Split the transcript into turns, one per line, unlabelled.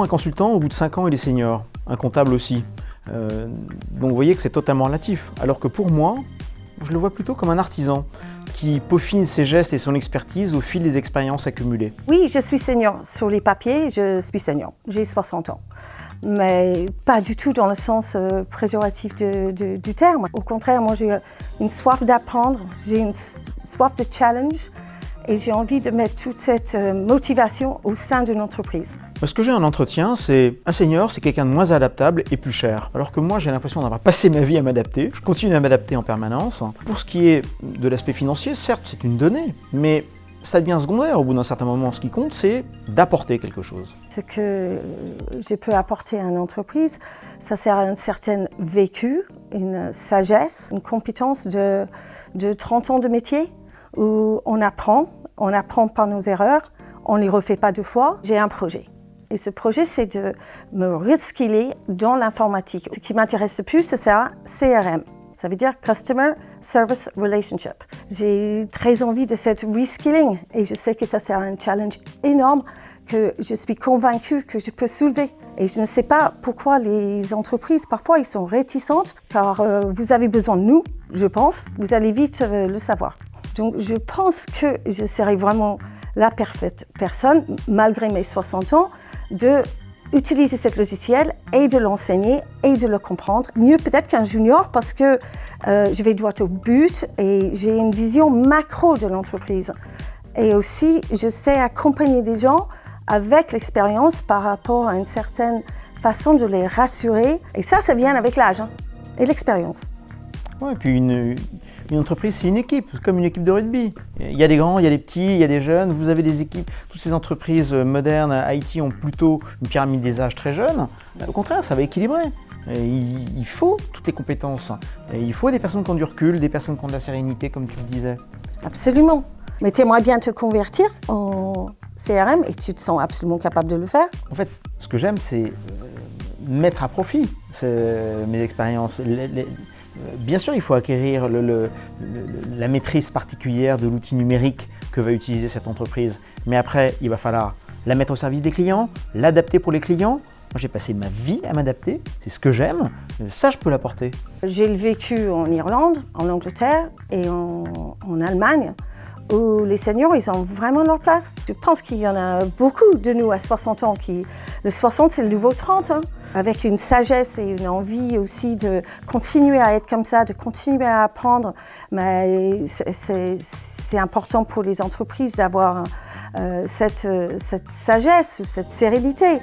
pour un consultant, au bout de 5 ans, il est senior, un comptable aussi. Donc vous voyez que c'est totalement relatif. Alors que pour moi, je le vois plutôt comme un artisan qui peaufine ses gestes et son expertise au fil des expériences accumulées.
Oui, je suis senior. Sur les papiers, je suis senior. J'ai 60 ans. Mais pas du tout dans le sens péjoratif du terme. Au contraire, moi j'ai une soif d'apprendre, j'ai une soif de challenge et j'ai envie de mettre toute cette motivation au sein d'une entreprise.
Ce que j'ai en entretien, c'est un senior, c'est quelqu'un de moins adaptable et plus cher. Alors que moi, j'ai l'impression d'avoir passé ma vie à m'adapter. Je continue à m'adapter en permanence. Pour ce qui est de l'aspect financier, certes, c'est une donnée, mais ça devient secondaire au bout d'un certain moment. Ce qui compte, c'est d'apporter quelque chose.
Ce que je peux apporter à une entreprise, ça sert à un certain vécu, une sagesse, une compétence de 30 ans de métier où on apprend par nos erreurs, on ne les refait pas 2 fois. J'ai un projet. Et ce projet, c'est de me reskiller dans l'informatique. Ce qui m'intéresse le plus, c'est un CRM. Ça veut dire Customer Service Relationship. J'ai très envie de cette reskilling et je sais que ça c'est un challenge énorme que je suis convaincue que je peux soulever. Et je ne sais pas pourquoi les entreprises, parfois, ils sont réticentes car vous avez besoin de nous, je pense. Vous allez vite le savoir. Donc je pense que je serai vraiment la parfaite personne, malgré mes 60 ans, de utiliser ce logiciel et de l'enseigner et de le comprendre. Mieux peut-être qu'un junior parce que je vais droit au but et j'ai une vision macro de l'entreprise. Et aussi, je sais accompagner des gens avec l'expérience par rapport à une certaine façon de les rassurer. Et ça vient avec l'âge et l'expérience.
Ouais, et puis une entreprise, c'est une équipe, comme une équipe de rugby. Il y a des grands, il y a des petits, il y a des jeunes. Vous avez des équipes. Toutes ces entreprises modernes, IT, ont plutôt une pyramide des âges très jeune. Au contraire, ça va équilibrer. Et il faut toutes les compétences. Et il faut des personnes qui ont du recul, des personnes qui ont de la sérénité, comme tu le disais.
Absolument. Mais tu aimerais bien te convertir en CRM et tu te sens absolument capable de le faire.
En fait, ce que j'aime, c'est mettre à profit mes expériences. Bien sûr, il faut acquérir la maîtrise particulière de l'outil numérique que va utiliser cette entreprise. Mais après, il va falloir la mettre au service des clients, l'adapter pour les clients. Moi, j'ai passé ma vie à m'adapter, c'est ce que j'aime. Ça, je peux l'apporter.
J'ai le vécu en Irlande, en Angleterre et en Allemagne, où les seniors, ils ont vraiment leur place. Je pense qu'il y en a beaucoup de nous à 60 ans le 60, c'est le nouveau 30, avec une sagesse et une envie aussi de continuer à être comme ça, de continuer à apprendre. Mais c'est important pour les entreprises d'avoir cette sagesse, cette sérénité.